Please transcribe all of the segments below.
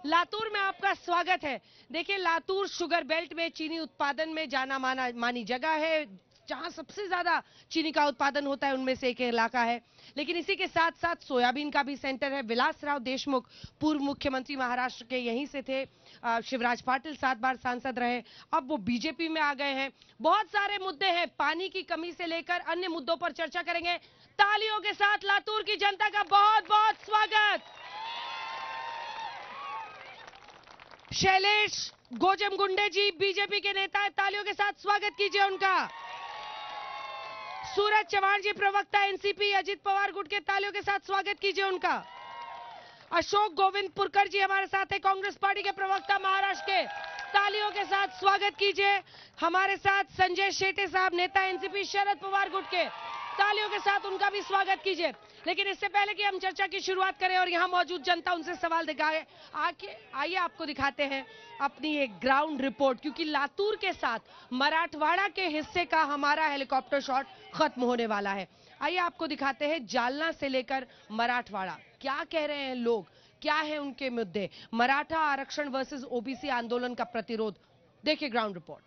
लातूर में आपका स्वागत है। देखिए, लातूर शुगर बेल्ट में चीनी उत्पादन में जाना मानी जगह है। जहां सबसे ज्यादा चीनी का उत्पादन होता है उनमें से एक इलाका है। लेकिन इसी के साथ साथ सोयाबीन का भी सेंटर है। विलासराव देशमुख पूर्व मुख्यमंत्री महाराष्ट्र के यहीं से थे। शिवराज पाटिल 7 बार सांसद रहे, अब वो बीजेपी में आ गए हैं। बहुत सारे मुद्दे हैं, पानी की कमी से लेकर अन्य मुद्दों पर चर्चा करेंगे। तालियों के साथ लातूर की जनता का बहुत बहुत स्वागत। शैलेश गोजमगुंडे जी बीजेपी के नेता है, तालियों के साथ स्वागत कीजिए उनका। सूरज चौहान जी प्रवक्ता एनसीपी अजित पवार गुट के, तालियों के साथ स्वागत कीजिए उनका। अशोक गोविंद पुरकर जी हमारे साथ है, कांग्रेस पार्टी के प्रवक्ता महाराष्ट्र के, तालियों के साथ स्वागत कीजिए। हमारे साथ संजय शेटे साहब नेता एनसीपी शरद पवार गुट के, तालियों के साथ उनका भी स्वागत कीजिए। लेकिन इससे पहले कि हम चर्चा की शुरुआत करें और यहाँ मौजूद जनता उनसे सवाल दिखाए, आइए आपको दिखाते हैं अपनी एक ग्राउंड रिपोर्ट, क्योंकि लातूर के साथ मराठवाड़ा के हिस्से का हमारा हेलीकॉप्टर शॉट खत्म होने वाला है। आइए आपको दिखाते हैं जालना से लेकर मराठवाड़ा क्या कह रहे हैं लोग, क्या है उनके मुद्दे। मराठा आरक्षण वर्सेस ओबीसी आंदोलन का प्रतिरोध, देखिए ग्राउंड रिपोर्ट।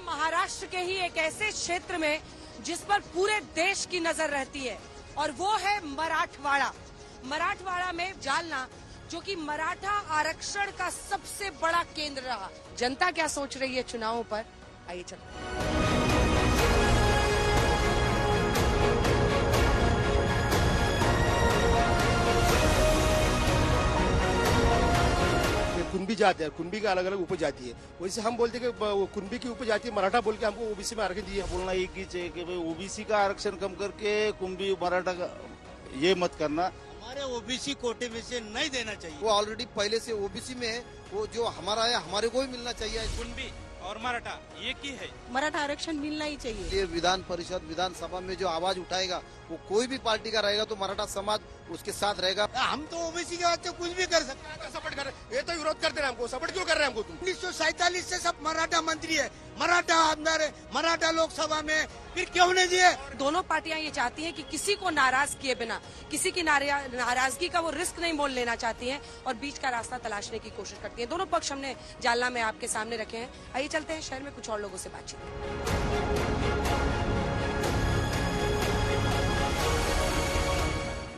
महाराष्ट्र के ही एक ऐसे क्षेत्र में जिस पर पूरे देश की नजर रहती है और वो है मराठवाड़ा। मराठवाड़ा में जालना, जो कि मराठा आरक्षण का सबसे बड़ा केंद्र रहा। जनता क्या सोच रही है चुनावों पर, आइए चलते। कुंभी जाति है, कुंभी का अलग अलग उपजाति है। वैसे हम बोलते हैं कि कुंभी की उपजाति मराठा बोल के हमको ओबीसी में आरक्षण दिया। बोलना एक ही चाहिए कि भाई ओबीसी का आरक्षण कम करके कुंभी मराठा का ये मत करना। हमारे ओबीसी कोटे में से नहीं देना चाहिए। वो ऑलरेडी पहले से ओबीसी में है, वो जो हमारा है हमारे को ही मिलना चाहिए। कुंभी और मराठा एक ही है, मराठा आरक्षण मिलना ही चाहिए। ये विधान परिषद विधानसभा में जो आवाज उठाएगा वो कोई भी पार्टी का रहेगा तो मराठा समाज उसके साथ रहेगा। हम तो ओबीसी के बच्चे कुछ भी कर सकते हैं। सपोर्ट कर रहे, ये तो विरोध करते रहे हमको, सपोर्ट क्यों कर रहे हैं हमको? तुम 1947 से सब मराठा मंत्री है, मराठा आमदार है, मराठा लोकसभा में, फिर क्यों नहीं दिए? दोनों पार्टियां ये चाहती हैं कि किसी को नाराज किए बिना, किसी की नाराजगी का वो रिस्क नहीं मोल लेना चाहती हैं और बीच का रास्ता तलाशने की कोशिश करती हैं। दोनों पक्ष हमने जालना में आपके सामने रखे हैं। आइए चलते हैं शहर में कुछ और लोगों से बातचीत।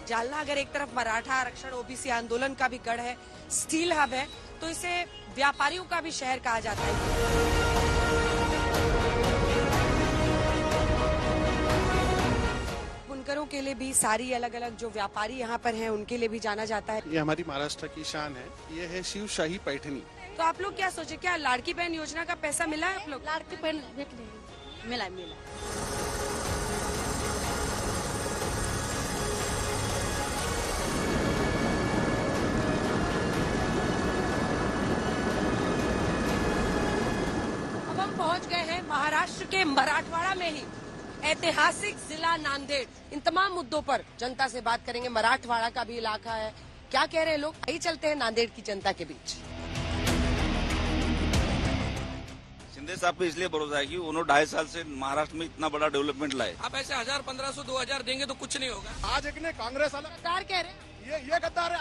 जालना अगर एक तरफ मराठा आरक्षण ओबीसी आंदोलन का भी गढ़ है, स्टील हब है, तो इसे व्यापारियों का भी शहर कहा जाता है। बुनकरों के लिए भी, सारी अलग अलग जो व्यापारी यहाँ पर हैं उनके लिए भी जाना जाता है। ये हमारी महाराष्ट्र की शान है, ये है शिवशाही पैठनी। तो आप लोग क्या सोचे, क्या लाड़की बहन योजना का पैसा मिला है आप लोग? लाड़की बहन मिला। अब हम पहुंच गए हैं महाराष्ट्र के मराठवाड़ा में ही ऐतिहासिक जिला नांदेड़। इन तमाम मुद्दों पर जनता से बात करेंगे। मराठवाड़ा का भी इलाका है, क्या कह रहे हैं लोग, आइए चलते हैं नांदेड़ की जनता के बीच। शिंदे साहब पे इसलिए भरोसा है कि उन्होंने 2.5 साल से महाराष्ट्र में इतना बड़ा डेवलपमेंट लाए। आप ऐसे 1000, 1500, 2000 देंगे तो कुछ नहीं होगा। आज एक ने कांग्रेस वाला गद्दार कह रहे हैं, ये गद्दार है।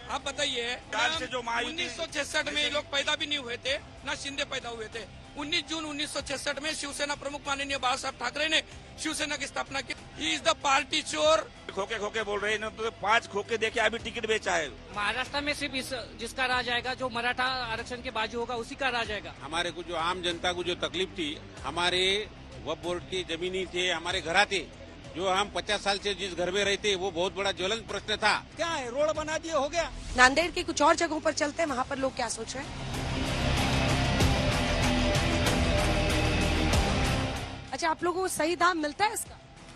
आप बताइए, 1966 में ये लोग पैदा भी नहीं हुए थे, ना शिंदे पैदा हुए थे। 19 जून 1966 में शिवसेना प्रमुख माननीय बाला साहब ठाकरे ने शिवसेना की स्थापना की। ही इज द पार्टी चोर। खोके बोल रहे हैं, तो 5 खोके देके अभी टिकट बेचा है। महाराष्ट्र में सिर्फ जिसका राज आएगा, जो मराठा आरक्षण के बाजू होगा उसी का राज आएगा। हमारे को जो आम जनता को जो तकलीफ थी, हमारे वक्फ बोर्ड की जमीनी थे, हमारे घर थे, जो हम 50 साल से जिस घर में रहते, वो बहुत बड़ा ज्वलंत प्रश्न था। क्या है, रोड बना दिए, हो गया। नांदेड़ की कुछ और जगहों पर चलते हैं, वहाँ पर लोग क्या सोच रहे हैं। अच्छा, आप लोगों को सही दाम मिलता है इसका?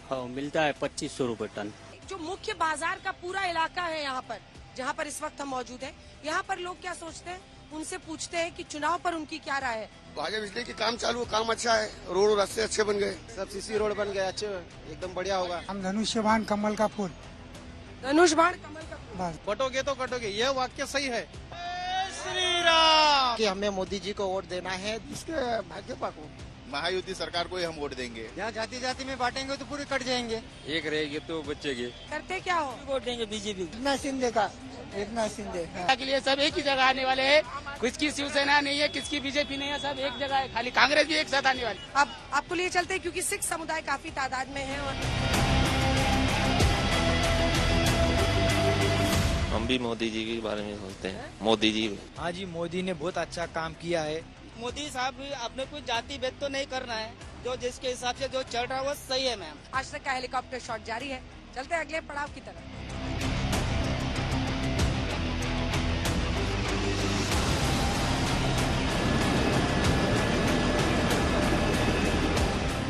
हाँ, मिलता है 2500 रुपए टन। जो मुख्य बाजार का पूरा इलाका है यहाँ पर, जहाँ पर इस वक्त हम मौजूद हैं, यहाँ पर लोग क्या सोचते हैं, उनसे पूछते हैं कि चुनाव पर उनकी क्या राय है। भाजपा इसलिए कि काम चालू, काम अच्छा है, रोड रास्ते अच्छे बन गए, सब सीसी रोड बन गए, अच्छे एकदम बढ़िया होगा। हम धनुष्यबाण कमल का फूल, धनुष्यबाण कमल का फूल। कटोगे तो कटोगे, यह वाक्य सही है। श्री राम। कि हमें मोदी जी को वोट देना है। इसके भाजपा को, महायुति सरकार को ही हम वोट देंगे। यहाँ जाति जाति में बांटेंगे तो पूरे कट जाएंगे। एक रहेगी तो बचेगी। करते क्या हो? वोट देंगे बीजेपी। एकनाथ शिंदे का, एकनाथ शिंदे। के लिए सब एक ही जगह आने वाले हैं। किसकी शिवसेना नहीं है, किसकी बीजेपी नहीं है, सब एक जगह है। खाली कांग्रेस भी एक साथ आने वाली। अब आपको लिए चलते हैं क्योंकि सिख समुदाय काफी तादाद में है और हम भी मोदी जी के बारे में सोचते हैं। मोदी जी, हाँ जी, मोदी ने बहुत अच्छा काम किया है। मोदी साहब भी अपने कोई जाति भेद तो नहीं करना है, जो जिसके हिसाब से जो चल रहा है वो सही है। मैम, आज तक का हेलीकॉप्टर शॉट जारी है। चलते हैं अगले पड़ाव की तरफ।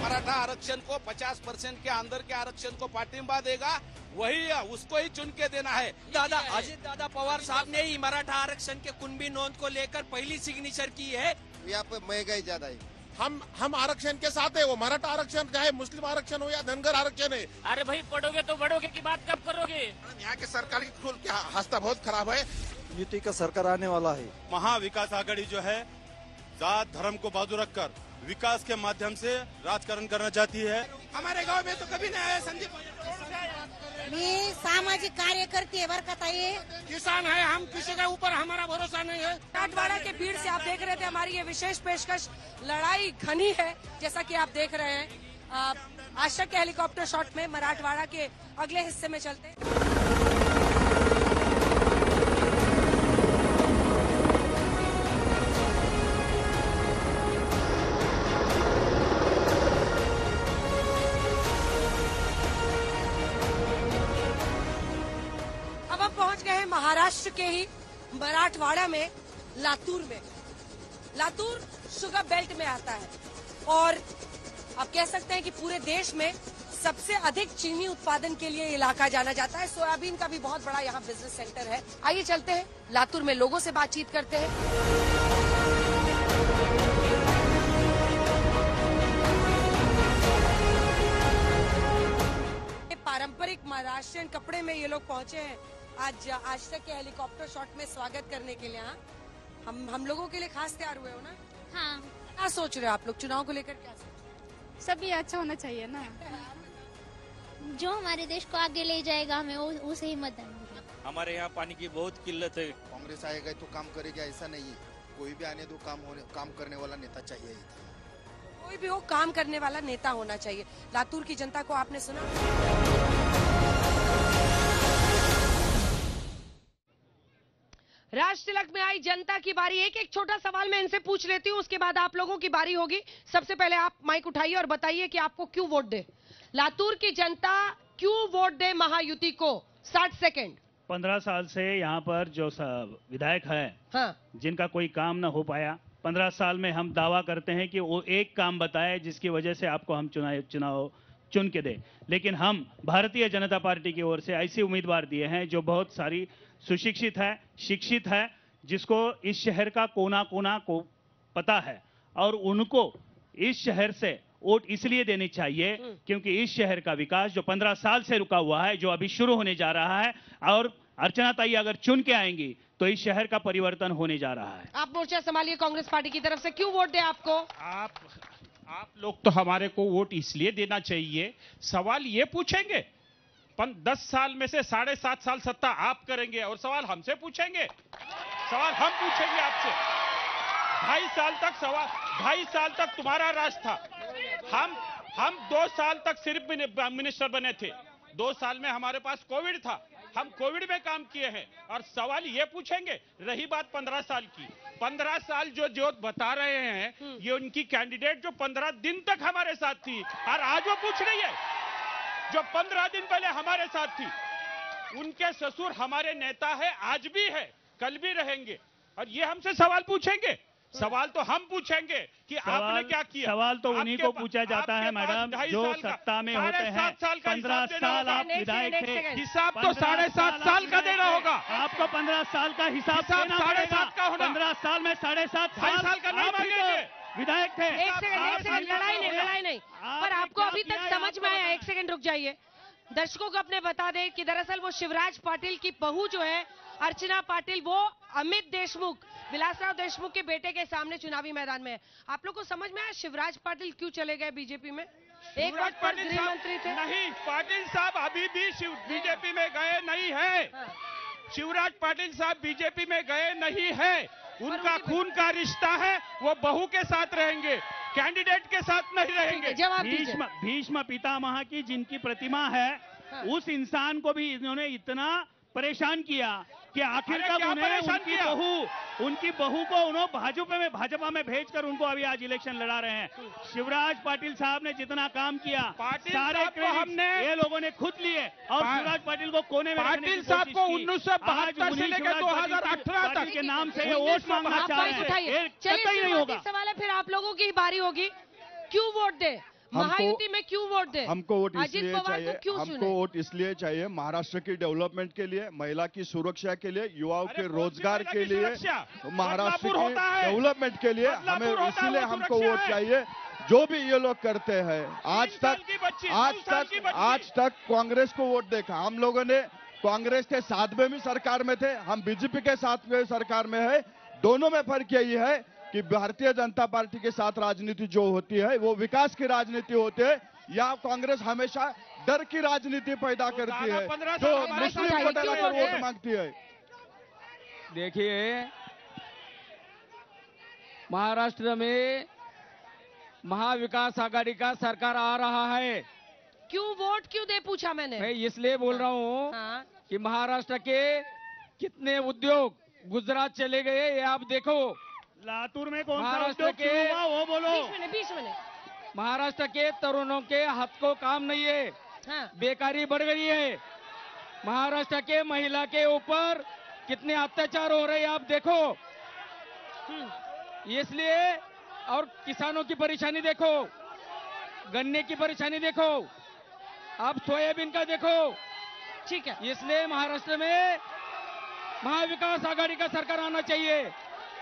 मराठा आरक्षण को 50% के अंदर के आरक्षण को पाठिंबा देगा, वही उसको ही चुन के देना है। दादा अजित दादा पवार साहब ने ही मराठा आरक्षण के कुणबी नोंद को लेकर पहली सिग्नेचर की है। यहाँ पे महंगाई ज्यादा है। हम आरक्षण के साथ है। वो मराठा आरक्षण चाहे मुस्लिम आरक्षण हो या धनगर आरक्षण है। अरे भाई, पढ़ोगे तो बढ़ोगे की बात कब करोगे? यहाँ के सरकार की खुल क्या हास्ता बहुत खराब है। युति का सरकार आने वाला है। महाविकास आघाड़ी जो है जात धर्म को बाजू रखकर विकास के माध्यम से राजकारण करना चाहती है। हमारे गांव में तो कभी नहीं आया संदीप। मैं सामाजिक कार्य करती है बरकत है। किसान है, हम किसी के ऊपर हमारा भरोसा नहीं है। मराठवाड़ा के भीड़ से आप देख रहे थे हमारी ये विशेष पेशकश। लड़ाई घनी है जैसा कि आप देख रहे हैं। आज तक के हेलीकॉप्टर शॉट में मराठवाड़ा के अगले हिस्से में चलते हैं। अब हम पहुंच गए हैं महाराष्ट्र के ही मराठवाड़ा में, लातूर में। लातूर शुगर बेल्ट में आता है और आप कह सकते हैं कि पूरे देश में सबसे अधिक चीनी उत्पादन के लिए इलाका जाना जाता है। सोयाबीन का भी बहुत बड़ा यहाँ बिजनेस सेंटर है। आइए चलते हैं लातूर में, लोगों से बातचीत करते हैं। पारंपरिक महाराष्ट्रियन कपड़े में ये लोग पहुंचे हैं आज तक के हेलीकॉप्टर शॉट में स्वागत करने के लिए। हाँ, हम लोगों के लिए खास तैयार हुए हो ना? हाँ। क्या सोच रहे हो आप लोग चुनाव को लेकर? क्या सोच रहे हो? सभी अच्छा होना चाहिए ना, जो हमारे देश को आगे ले जाएगा हमें उसे ही मतदान होगा। हमारे यहाँ पानी की बहुत किल्लत है। कांग्रेस आएगा तो काम करेगा ऐसा नहीं है। कोई भी आने दो, काम करने वाला नेता चाहिए। कोई भी हो, काम करने वाला नेता होना चाहिए। लातूर की जनता को आपने सुना। राज तिलक में आई जनता की बारी। एक छोटा सवाल मैं इनसे पूछ लेती हूँ, उसके बाद आप लोगों की बारी होगी। सबसे पहले आप माइक उठाइए और बताइए कि आपको क्यों वोट दे। लातूर की जनता क्यों वोट दे महायुति को? 60 सेकेंड। 15 साल से यहाँ पर जो विधायक है, हाँ, जिनका कोई काम न हो पाया, 15 साल में हम दावा करते हैं कि वो एक काम बताए जिसकी वजह से आपको हम चुनाव चुन के दे। लेकिन हम भारतीय जनता पार्टी की ओर से ऐसे उम्मीदवार दिए हैं जो बहुत सारी सुशिक्षित है, शिक्षित है, जिसको इस शहर का कोना कोना को पता है, और उनको इस शहर से वोट इसलिए देनी चाहिए क्योंकि इस शहर का विकास जो 15 साल से रुका हुआ है, जो अभी शुरू होने जा रहा है, और अर्चना ताई अगर चुन के आएंगी तो इस शहर का परिवर्तन होने जा रहा है। आप मोर्चा संभालिए कांग्रेस पार्टी की तरफ से, क्यों वोट दे आपको? आप लोग तो हमारे को वोट इसलिए देना चाहिए, सवाल ये पूछेंगे 10 साल में से 7.5 साल सत्ता आप करेंगे और सवाल हमसे पूछेंगे। सवाल हम पूछेंगे आपसे। 2.5 साल तक तुम्हारा राज था। हम 2 साल तक सिर्फ मिनिस्टर बने थे। 2 साल में हमारे पास कोविड था, हम कोविड में काम किए हैं, और सवाल ये पूछेंगे। रही बात 15 साल की, 15 साल जो बता रहे हैं, ये उनकी कैंडिडेट जो 15 दिन तक हमारे साथ थी, और आज वो पूछ रही है जो 15 दिन पहले हमारे साथ थी। उनके ससुर हमारे नेता है, आज भी है, कल भी रहेंगे, और ये हमसे सवाल पूछेंगे। सवाल तो हम पूछेंगे कि आपने क्या किया। सवाल तो उन्हीं को पूछा जाता है मैडम जो सत्ता में होते हैं। 15 साल आप विधायक थे, हिसाब तो 7.5 साल का देना होगा। आपको 15 साल का हिसाब देना पड़ेगा। 15 साल में 7.5 साल का नहीं मांगेंगे। विधायक थे। एक सेकंड, लड़ाई नहीं। पर आपको अभी तक समझ में आया? एक सेकंड रुक जाइए। दर्शकों को अपने बता दें कि दरअसल वो शिवराज पाटिल की बहू जो है अर्चना पाटिल, वो अमित देशमुख विलासराव देशमुख के बेटे के सामने चुनावी मैदान में है। आप लोग को समझ में आया शिवराज पाटिल क्यों चले गए बीजेपी में? एक वक्त पर गृह मंत्री थे। नहीं, पाटिल साहब अभी भी बीजेपी में गए नहीं है। शिवराज पाटिल साहब बीजेपी में गए नहीं है। उनका खून का रिश्ता है, वो बहू के साथ रहेंगे, कैंडिडेट के साथ नहीं रहेंगे। जवाब भीष्म पितामह की जिनकी प्रतिमा है, उस इंसान को भी इन्होंने इतना परेशान किया कि आखिरकार उनकी बहू को उन्होंने भाजपा में भेजकर उनको अभी आज इलेक्शन लड़ा रहे हैं। शिवराज पाटिल साहब ने जितना काम किया सारे हमने ये लोगों ने खुद लिए और शिवराज पाटिल को कोने में पाटिल साहब को 1972 से लेकर 2018 तक के नाम से ये वोट मांगना चाह रहे हैं। चलिए नहीं होगा सवाल है, फिर आप लोगों की बारी होगी। क्यों वोट दे? महायुति में क्यों वोट दे? हमको वोट इसलिए चाहिए, हमको वोट इसलिए चाहिए महाराष्ट्र की डेवलपमेंट के लिए, महिला की सुरक्षा के लिए, युवाओं के रोजगार के लिए, महाराष्ट्र की डेवलपमेंट के लिए हमें इसलिए हमको वोट चाहिए। जो भी ये लोग करते हैं आज तक कांग्रेस को वोट देखा। हम लोगों ने कांग्रेस के साथ में भी सरकार में थे, हम बीजेपी के साथ में सरकार में है। दोनों में फर्क यही है कि भारतीय जनता पार्टी के साथ राजनीति जो होती है वो विकास की राजनीति होती है, या कांग्रेस हमेशा डर की राजनीति पैदा करती है जो मुस्लिम को डराकर वोट मांगती है। देखिए, महाराष्ट्र में महाविकास आघाड़ी का सरकार आ रहा है। क्यों वोट क्यों दे पूछा मैंने? मैं इसलिए बोल रहा हूँ कि महाराष्ट्र के कितने उद्योग गुजरात चले गए, ये आप देखो। लातूर में कौन सा उद्योग शुरू हुआ वो बोलो। 20 मिनट। महाराष्ट्र के तरुणों के हाथ को काम नहीं है, बेकारी बढ़ गई है। महाराष्ट्र के महिला के ऊपर कितने अत्याचार हो रहे हैं आप देखो। इसलिए, और किसानों की परेशानी देखो, गन्ने की परेशानी देखो, आप सोयाबीन का देखो। ठीक है, इसलिए महाराष्ट्र में महाविकास आघाड़ी का सरकार आना चाहिए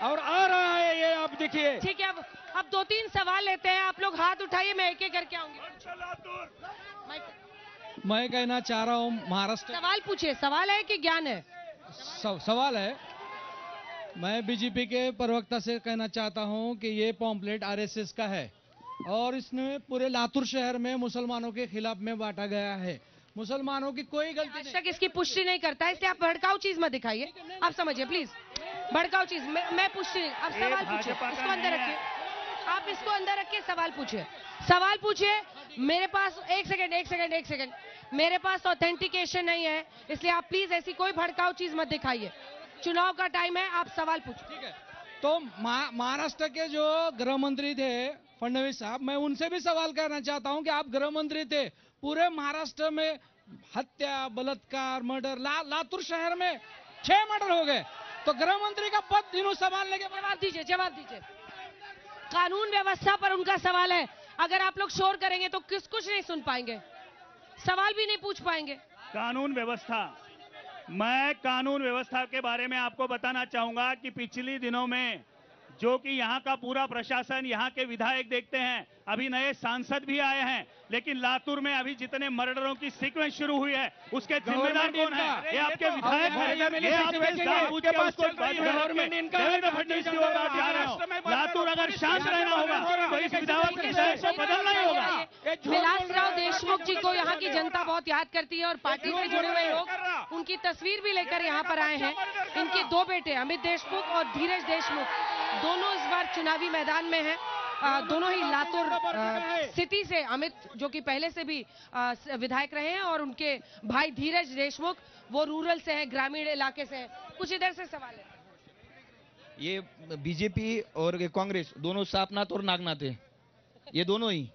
और आ रहा है, ये आप देखिए। ठीक है, अब 2-3 सवाल लेते हैं। आप लोग हाथ उठाइए, मैं एक एक करके आऊंगी। मैं कहना चाह रहा हूँ महाराष्ट्र। सवाल पूछिए। सवाल है कि ज्ञान है? सवाल है। मैं बीजेपी के प्रवक्ता से कहना चाहता हूँ कि ये पॉम्पलेट आरएसएस का है और इसने पूरे लातूर शहर में मुसलमानों के खिलाफ में बांटा गया है। मुसलमानों की कोई गलती आज तक इसकी पुष्टि नहीं करता है, इसलिए आप भड़काऊ चीज मत दिखाइए। आप समझिए प्लीज, भड़काऊ चीज मैं पुष्टि नहीं। आप सवाल पूछिए, इसको अंदर रखिए। आप इसको अंदर रखिए, सवाल पूछिए। सवाल पूछिए। मेरे पास एक सेकंड मेरे पास ऑथेंटिकेशन नहीं है, इसलिए आप प्लीज ऐसी कोई भड़काऊ चीज मत दिखाइए। चुनाव का टाइम है, आप सवाल पूछिए। ठीक है, तो महाराष्ट्र के जो गृह मंत्री थे फडणवीस साहब, मैं उनसे भी सवाल करना चाहता हूं कि आप गृह मंत्री थे, पूरे महाराष्ट्र में हत्या, बलात्कार, मर्डर, लातूर शहर में 6 मर्डर हो गए, तो गृह मंत्री का पद इन्हों संभालने के। जवाब दीजिए। कानून व्यवस्था पर उनका सवाल है। अगर आप लोग शोर करेंगे तो कुछ नहीं सुन पाएंगे, सवाल भी नहीं पूछ पाएंगे। कानून व्यवस्था, मैं कानून व्यवस्था के बारे में आपको बताना चाहूंगा कि पिछले दिनों में जो कि यहाँ का पूरा प्रशासन, यहाँ के विधायक देखते हैं, अभी नए सांसद भी आए हैं, लेकिन लातूर में अभी जितने मर्डरों की सीक्वेंस शुरू हुई है उसके जिम्मेदार कौन है? ये आपके विधायक हैं। ये आपके गवर्नमेंट इनका फडणवीस की ओर जा रहे हो। लातूर अगर शांत रहना होगा तो इस विधायक को बदलना ही होगा। विलासराव देशमुख जी को यहाँ की जनता बहुत याद करती है और पार्टी से जुड़े हुए लोग उनकी तस्वीर भी लेकर यहाँ पर आए हैं। इनके 2 बेटे अमित देशमुख और धीरज देशमुख दोनों इस बार चुनावी मैदान में हैं। दोनों ही लातूर सिटी से, अमित जो कि पहले से भी विधायक रहे हैं और उनके भाई धीरज देशमुख वो रूरल से हैं, ग्रामीण इलाके से हैं। कुछ इधर से सवाल है। ये बीजेपी और कांग्रेस दोनों सापनाथ और नागनाथ है। ये दोनों ही,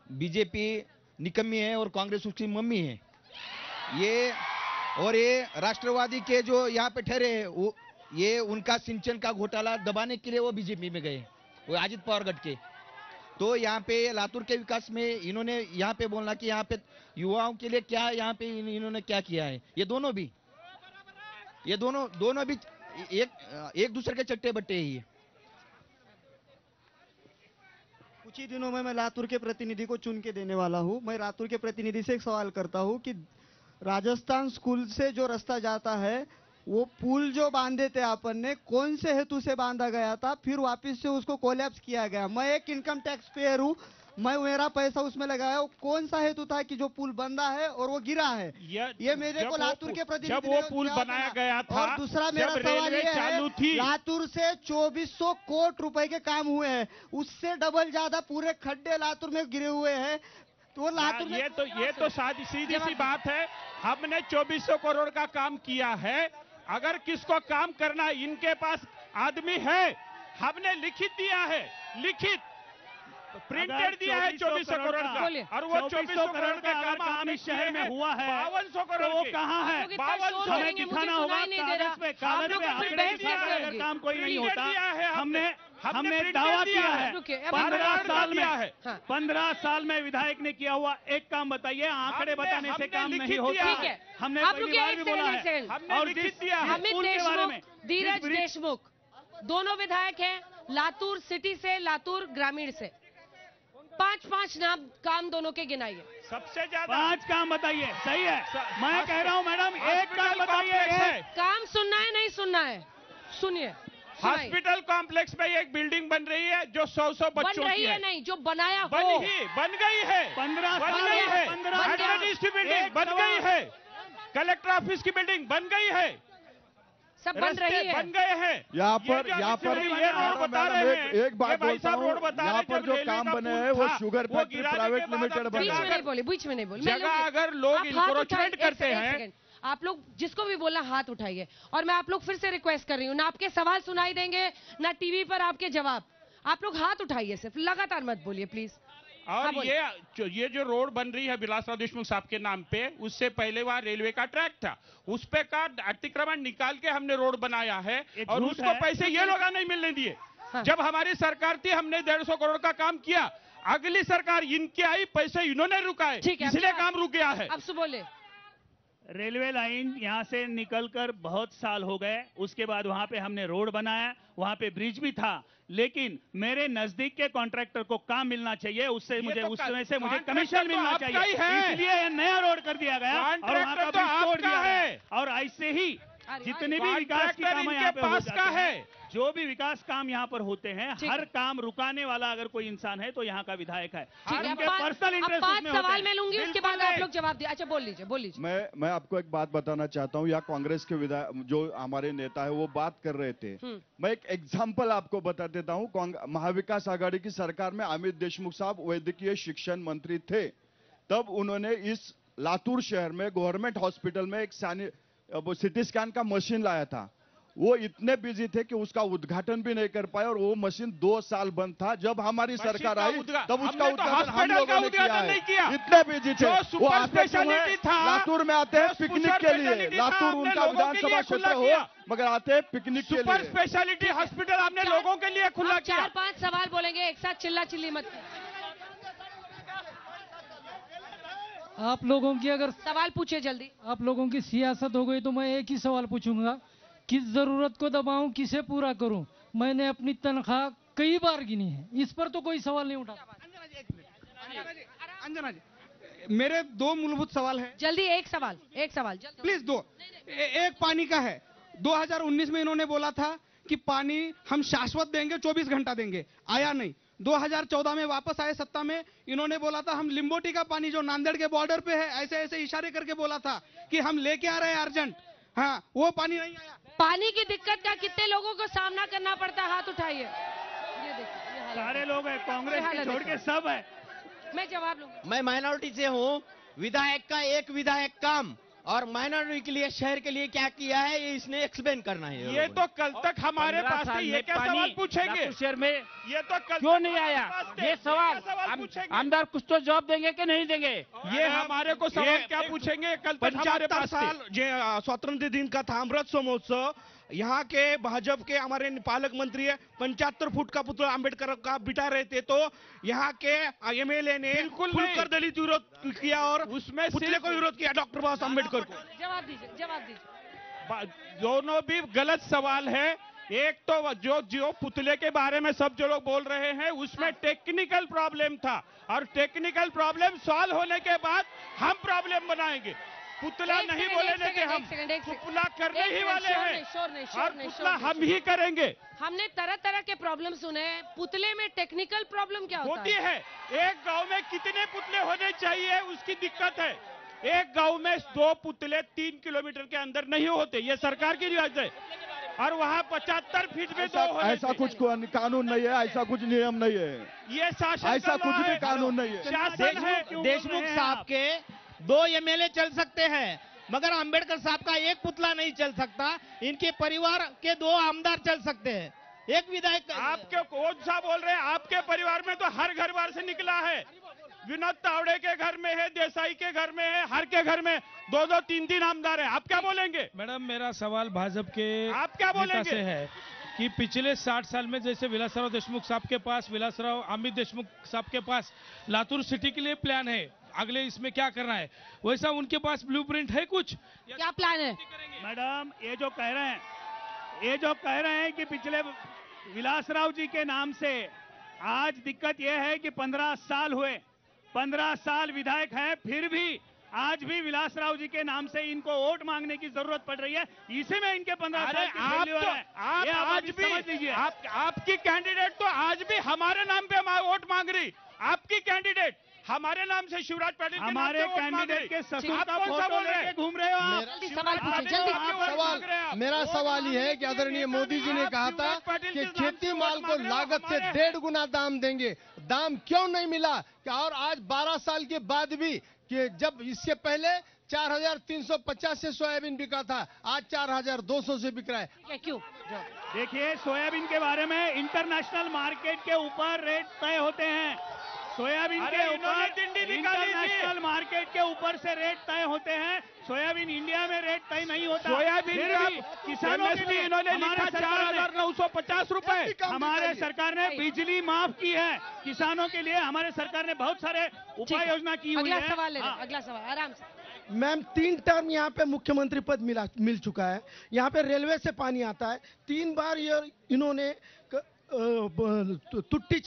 बीजेपी निकम्मी है और कांग्रेस उसकी मम्मी है। ये राष्ट्रवादी के जो यहाँ पे ठहरे हैं, वो ये उनका सिंचन का घोटाला दबाने के लिए वो बीजेपी में गए, वो अजित पवार गठ के। तो यहाँ पे लातूर के विकास में इन्होंने यहाँ पे बोलना कि यहाँ पे युवाओं के लिए क्या यहाँ पे इन्होंने क्या किया है। ये दोनों भी एक दूसरे के चट्टे बट्टे ही है। कुछ ही दिनों में मैं लातूर के प्रतिनिधि को चुन के देने वाला हूँ। मैं लातूर के प्रतिनिधि से एक सवाल करता हूँ कि राजस्थान स्कूल से जो रास्ता जाता है वो पुल जो बांधे थे अपन ने, कौन से हेतु से बांधा गया था, फिर वापस से उसको कोलैप्स किया गया। मैं एक इनकम टैक्स पेयर हूँ, मैं मेरा पैसा उसमें लगाया, कौन सा हेतु था कि जो पुल बंदा है और वो गिरा है? ये मेरे को लातूर के प्रतिनिधि जब वो पुल बनाया गया था, और दूसरा मेरा सवाल ये है, लातूर से 2400 करोड़ रुपए के काम हुए हैं, उससे डबल ज्यादा पूरे खड्डे लातूर में गिरे हुए हैं। तो लातूर में ये तो सीधी सी बात है। हमने 2400 करोड़ का काम किया है। अगर किसको काम करना, इनके पास आदमी है, हमने लिखित दिया है, लिखित प्रिंटेड दिया है 2400 करोड़ का, और वो 2400 करोड़ का काम इस शहर में हुआ है। 5200 करोड़ वो कहाँ है? 5200 हमें दिखाना होगा कागज पे, कागज पे आंकड़े दिखाकर अगर काम कोई नहीं होता। हमने दावा किया है 15 साल में, 15 साल में विधायक ने किया हुआ एक काम बताइए। आंकड़े बताने से काम नहीं होता। हमने पहली बार भी बोला है। और अमित देशमुख, धीरज देशमुख दोनों विधायक हैं लातूर सिटी से, लातूर ग्रामीण से। 5-5 नाम काम दोनों के गिनाइए। सबसे ज्यादा 5 काम बताइए। सही है, मैं कह रहा हूं मैडम, एक काम बताइए। काम सुनना है नहीं सुनना है? सुनिए। हॉस्पिटल कॉम्प्लेक्स में एक बिल्डिंग बन रही है जो 100 बच्चों बन रही है, नहीं जो बनाया बन गई है। 15 बन गई है। बिल्डिंग बन गई है। कलेक्टर ऑफिस की बिल्डिंग बन गई है। सब बन रही है, बन गए हैं। यहाँ पर एक बात बोलता हूँ, यहाँ पर जो काम बने हैं वो शुगर फैक्ट्री प्राइवेट लिमिटेड बना है। बीच में नहीं बोली। जगह अगर लोग इंक्रोचमेंट करते हैं, आप लोग जिसको भी बोलना हाथ उठाइए। और मैं आप लोग फिर से रिक्वेस्ट कर रही हूँ, ना आपके सवाल सुनाई देंगे ना टीवी पर आपके जवाब। आप लोग हाथ उठाइए, सिर्फ लगातार मत बोलिए प्लीज। और ये जो रोड बन रही है विलासराव देशमुख साहब के नाम पे, उससे पहले वहाँ रेलवे का ट्रैक था, उस पे का अतिक्रमण निकाल के हमने रोड बनाया है। और उसको पैसे ये लोग नहीं मिलने दिए। जब हमारी सरकार थी हमने 150 करोड़ का काम किया। अगली सरकार इनकी आई, पैसे इन्होंने रुकाए, इसलिए काम रुक गया है। अब सु बोले। रेलवे लाइन यहाँ से निकलकर बहुत साल हो गए, उसके बाद वहां पे हमने रोड बनाया, वहां पे ब्रिज भी था, लेकिन मेरे नजदीक के कॉन्ट्रैक्टर को काम मिलना चाहिए, उससे मुझे उस समय से मुझे कमीशन मिलना चाहिए, इसलिए नया रोड कर दिया गया और वहां का ब्रिज तोड़ दिया है। और ऐसे ही जितने भी विकास के काम यहाँ पे हो जाते हैं, जो भी विकास काम यहाँ पर होते हैं, हर काम रुकाने वाला अगर कोई इंसान है तो यहाँ का विधायक है। उनके पर्सनल इंटरेस्ट उसमें होते हैं। सवाल मैं लूंगी, उसके बाद आप लोग जवाब दिए। अच्छा बोल लीजिए। मैं आपको एक बात बताना चाहता हूँ। यहाँ कांग्रेस के विधायक जो हमारे नेता है वो बात कर रहे थे, मैं एक एग्जाम्पल आपको बता देता हूँ। महाविकास आघाड़ी की सरकार में अमित देशमुख साहब वैद्यकीय शिक्षण मंत्री थे, तब उन्होंने इस लातूर शहर में गवर्नमेंट हॉस्पिटल में एक सिटी स्कैन का मशीन लाया था। वो इतने बिजी थे कि उसका उद्घाटन भी नहीं कर पाए और वो मशीन 2 साल बंद था। जब हमारी सरकार आई तब उसका उद्घाटन हम लोगों ने किया है। इतने बिजी थे वो। आते लातूर में आते हैं पिकनिक के लिए, लातूर उनका विधानसभा क्षेत्र हो, मगर आते हैं पिकनिक के लिए। सुपर स्पेशलिटी हॉस्पिटल हमने लोगों के लिए खुला किया। 4-5 सवाल बोलेंगे एक साथ, चिल्ला चिल्ली मत। आप लोगों की अगर सवाल पूछे जल्दी। आप लोगों की सियासत हो गई तो मैं एक ही सवाल पूछूंगा, किस जरूरत को दबाऊं, किसे पूरा करूं? मैंने अपनी तनख्वाह कई बार गिनी है, इस पर तो कोई सवाल नहीं उठा। अंजना जी, मेरे 2 मूलभूत सवाल हैं। जल्दी एक सवाल प्लीज 2। एक पानी का है। 2019 में इन्होंने बोला था कि पानी हम शाश्वत देंगे, 24 घंटा देंगे, आया नहीं। 2014 में वापस आए सत्ता में, इन्होंने बोला था हम लिम्बोटी का पानी जो नांदेड़ के बॉर्डर पे है, ऐसे ऐसे इशारे करके बोला था कि हम लेके आ रहे हैं अर्जेंट। हाँ, वो पानी नहीं आया। पानी की दिक्कत का कितने लोगों को सामना करना पड़ता है? हाथ उठाइए। ये देखिए, सारे लोग हैं, कांग्रेस के छोड़ के सब है। मैं जवाब लूंगा। मैं माइनॉरिटी से हूँ। विधायक का एक विधायक काम और माइनॉरिटी के लिए, शहर के लिए क्या किया है, ये इसने एक्सप्लेन करना है। ये तो कल तक हमारे पास थे, ये क्या सवाल पूछेंगे? शहर में ये तो कल क्यों नहीं आया? ये सवाल आमदार कुछ तो जवाब देंगे कि नहीं देंगे? ये हमारे को सवाल क्या पूछेंगे? कल तक हमारे पास साल स्वतंत्र दिन का था अमृत महोत्सव। यहाँ के भाजपा के हमारे पालक मंत्री है, 75 फुट का पुतला अम्बेडकर का बिठा रहे थे, तो यहाँ के एमएलए ने खुलकर दलित विरोध किया और उसमें पुतले को विरोध किया, डॉक्टर बाबा साहब अम्बेडकर को। जवाब दीजिए। दोनों भी गलत सवाल है। एक तो जो पुतले के बारे में सब जो लोग बोल रहे हैं उसमें टेक्निकल प्रॉब्लम था, और टेक्निकल प्रॉब्लम सॉल्व होने के बाद हम प्रॉब्लम बनाएंगे। पुतला नहीं बोले देते हम, पुतला करने ही वाले हैं और पुतला हम ही करेंगे। हमने तरह तरह के प्रॉब्लम सुने हैं, पुतले में टेक्निकल प्रॉब्लम क्या होती है? एक गांव में कितने पुतले होने चाहिए उसकी दिक्कत है। एक गांव में 2 पुतले 3 किलोमीटर के अंदर नहीं होते, ये सरकार की रिवाज है। और वहाँ 75 फीट में 2 होने ऐसा कुछ कानून नहीं है, ऐसा कुछ नियम नहीं है, ये शासन ऐसा कुछ भी कानून नहीं है। शासन है। देशमुख साहब के 2 एमएलए चल सकते हैं, मगर अंबेडकर साहब का एक पुतला नहीं चल सकता। इनके परिवार के 2 आमदार चल सकते हैं, एक विधायक। आपके कौन सा बोल रहे हैं? आपके परिवार में तो हर घर बार से निकला है। विनोद तावड़े के घर में है, देसाई के घर में है, हर के घर में 2-2, 3-3 आमदार है। आप क्या बोलेंगे? मैडम, मेरा सवाल भाजपा के आप क्या बोलेंगे से है कि पिछले 60 साल में जैसे विलासराव देशमुख साहब के पास, विलासराव अमित देशमुख साहब के पास लातूर सिटी के लिए प्लान है, अगले इसमें क्या करना है, वैसा उनके पास ब्लूप्रिंट है कुछ? क्या प्लान है? मैडम, ये जो कह रहे हैं कि पिछले विलासराव जी के नाम से, आज दिक्कत यह है कि 15 साल हुए, 15 साल विधायक हैं, फिर भी आज भी विलासराव जी के नाम से इनको वोट मांगने की जरूरत पड़ रही है। इसी में इनके 15 साल की फेल्यूर है। आप आज भी समझ लीजिए, आपकी कैंडिडेट तो आज भी हमारे नाम पे वोट मांग रही। आपकी कैंडिडेट हमारे नाम से, शिवराज पाटिल के हमारे कैंडिडेट के ससुर का फोटो लेके घूम रहे हो आप। मेरा सवाल ये है कि आदरणीय मोदी जी ने कहा था कि खेती माल को लागत से 1.5 गुना दाम देंगे, दाम क्यों नहीं मिला? और आज 12 साल के बाद भी, कि जब इससे पहले 4,350 से सोयाबीन बिका था, आज 4,200 से बिक रहा है। क्यों? देखिए, सोयाबीन के बारे में इंटरनेशनल मार्केट के ऊपर रेट तय होते हैं। सोयाबीन के ऊपर इंटरनेशनल मार्केट के ऊपर से रेट तय होते हैं। सोयाबीन इंडिया में रेट तय नहीं होता। सोयाबीन का किसानों के लिए इन्होंने लिखा 4,950 रुपए। हमारे सरकार ने बिजली माफ की है किसानों के लिए। हमारे सरकार ने बहुत सारे उपाय योजना की हुई है। अगला सवाल आराम से। मैम, 3 टर्म यहाँ पे मुख्यमंत्री पद मिल चुका है। यहाँ पे रेलवे से पानी आता है। 3 बार ये इन्होंने तुट्टी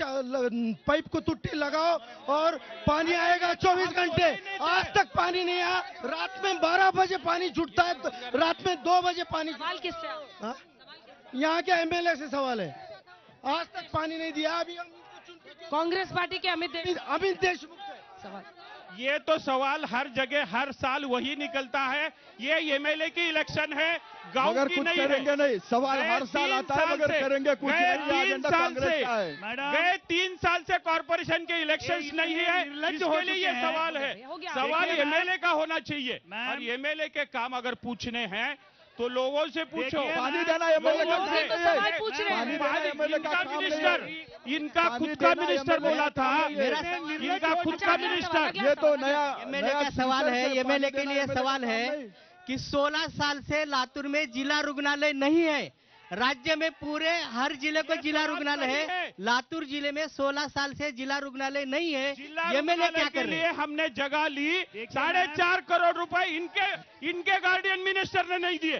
पाइप को तुट्टी लगाओ और पानी आएगा 24 घंटे। आज तक पानी नहीं आया। रात में 12 बजे पानी छूटता है, रात में 2 बजे पानी। सवाल किससे? यहाँ के एमएलए से सवाल है। आज तक पानी नहीं दिया। अभी हम कांग्रेस पार्टी के अमित देशमुख सवाल। ये तो सवाल हर जगह हर साल वही निकलता है। ये एमएलए की इलेक्शन है, गांव की नहीं है। नहीं, सवाल हर साल आता है, मगर करेंगे कुछ नहीं। एजेंडा कांग्रेस का है। गए 3 साल से कॉर्पोरेशन के इलेक्शंस नहीं है, इसके लिए ये सवाल है। सवाल एमएलए का होना चाहिए। और एमएलए के काम अगर पूछने हैं तो लोगों से पूछो। पानी देना एमएलए का मिनिस्टर, इनका खुद का मिनिस्टर बोला था, इनका खुद का मिनिस्टर। ये तो नया एमएलए का सवाल है। एमएलए के लिए सवाल है कि 16 साल से लातूर में जिला रुग्णालय नहीं है। राज्य में पूरे हर जिले को जिला रुग्णालय है, लातूर जिले में 16 साल से जिला रुग्णालय नहीं है। एमएलए क्या कर रहे हैं? हमने जगह ली, 4.5 करोड़ रुपए इनके गार्डियन मिनिस्टर ने नहीं दिए।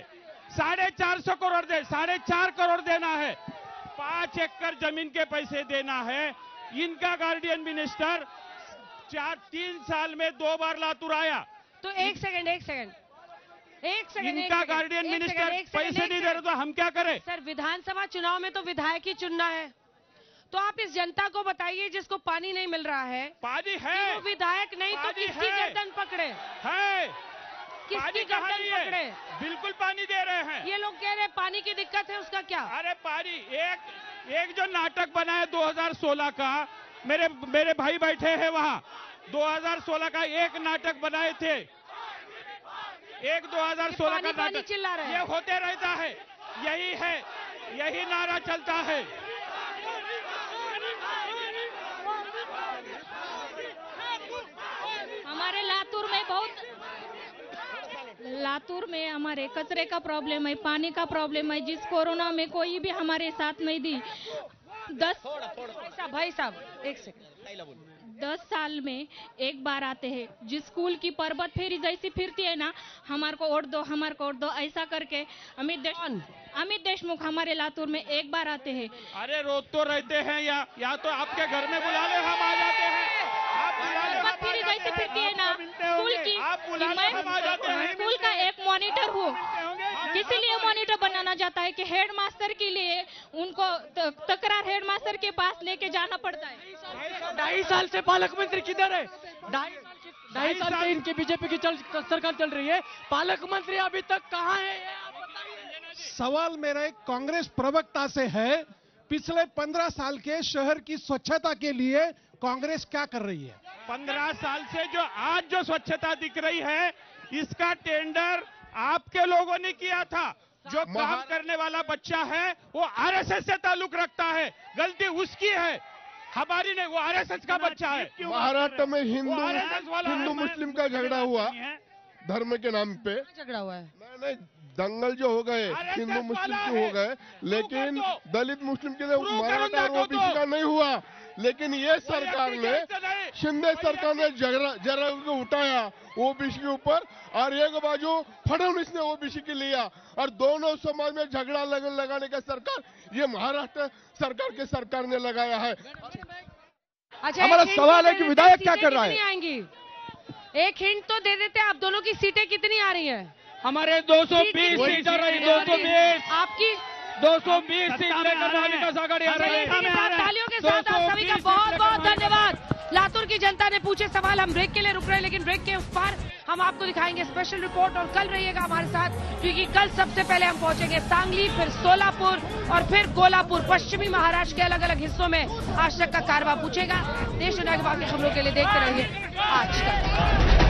450 करोड़ 4.5 करोड़ देना है। 5 एकड़ जमीन के पैसे देना है। इनका गार्डियन मिनिस्टर 3 साल में 2 बार लातूर आया। तो एक सेकंड इनका गार्डियन मिनिस्टर पैसे नहीं दे रहे तो हम क्या करें? सर, विधानसभा चुनाव में तो विधायक ही चुनना है। तो आप इस जनता को बताइए जिसको पानी नहीं मिल रहा है, पानी है, वो विधायक नहीं तो किसकी गर्दन पकड़े? है, किसकी गर्दन पकड़े? बिल्कुल पानी दे रहे हैं। ये लोग कह रहे हैं पानी की दिक्कत है, उसका क्या? अरे पानी, एक जो नाटक बना है 2016 का, मेरे भाई बैठे हैं वहाँ, 2016 का एक नाटक बनाए थे। 2016 का नाटक चिल्ला रहे हैं। ये होते रहता है, यही है, यही नारा चलता है। हमारे लातूर में हमारे कचरे का प्रॉब्लम है, पानी का प्रॉब्लम है। जिस कोरोना में कोई भी हमारे साथ नहीं दी। 10 साल में एक बार आते हैं। जिस स्कूल की पर्वत फेरी जैसी फिरती है ना, हमारे को वोट दो, ऐसा करके अमित देशमुख हमारे लातूर में एक बार आते हैं। अरे रोज तो रहते हैं, या तो आपके घर में बुला ले, हम आ जाते हैं। आप पर्वत फेरी जैसे फिरती है ना स्कूल की, मैं स्कूल का एक मॉनिटर हूँ, किसी लिए मॉनिटर बनाना चाहता है कि हेडमास्टर के लिए उनको तकरार हेडमास्टर के पास लेके जाना पड़ता है। 2.5 साल से पालक मंत्री किधर है? 2.5 साल से इनकी बीजेपी की सरकार चल रही है, पालक मंत्री अभी तक कहाँ है? सवाल मेरा एक कांग्रेस प्रवक्ता से है, पिछले 15 साल के शहर की स्वच्छता के लिए कांग्रेस क्या कर रही है? 15 साल से जो स्वच्छता दिख रही है, इसका टेंडर आपके लोगों ने किया था। जो काम करने वाला बच्चा है वो आरएसएस से ताल्लुक रखता है, गलती उसकी है, हमारी नहीं। वो आरएसएस का बच्चा है। महाराष्ट्र में हिंदू मुस्लिम का झगड़ा हुआ धर्म के नाम पे, झगड़ा हुआ है। नहीं, दंगल जो हो गए हिंदू मुस्लिम के हो गए, लेकिन दलित मुस्लिम के लिए मराठा और ओबीसी का नहीं हुआ। लेकिन ये सरकार ने, शिंदे सरकार ने जरा उठाया ओबीसी के ऊपर, और एक बाजू फडणवीस ने ओबीसी के लिया, और दोनों समाज में झगड़ा लगाने का सरकार ये महाराष्ट्र सरकार ने लगाया है। अच्छा, हमारा सवाल है कि विधायक क्या कर रहा है? आएंगी, एक हिंट तो दे देते, आप दोनों की सीटें कितनी आ रही हैं? हमारे 220 सीट आ रही, 220 आपकी 220 सीट लेकर महाविकास आघाड़ी आ रही है। तालियों के साथ आप सभी का बहुत बहुत धन्यवाद। लातूर की जनता ने पूछे सवाल, हम ब्रेक के लिए रुक रहे हैं, लेकिन ब्रेक के उस पार हम आपको दिखाएंगे स्पेशल रिपोर्ट, और कल रहिएगा हमारे साथ, क्योंकि कल सबसे पहले हम पहुंचेंगे सांगली, फिर सोलापुर और फिर कोल्हापुर। पश्चिमी महाराष्ट्र के अलग अलग हिस्सों में आज तक का कारवा पूछेगा। देश दुनिया की बाकी खबरों के लिए देखते रहिए आज तक।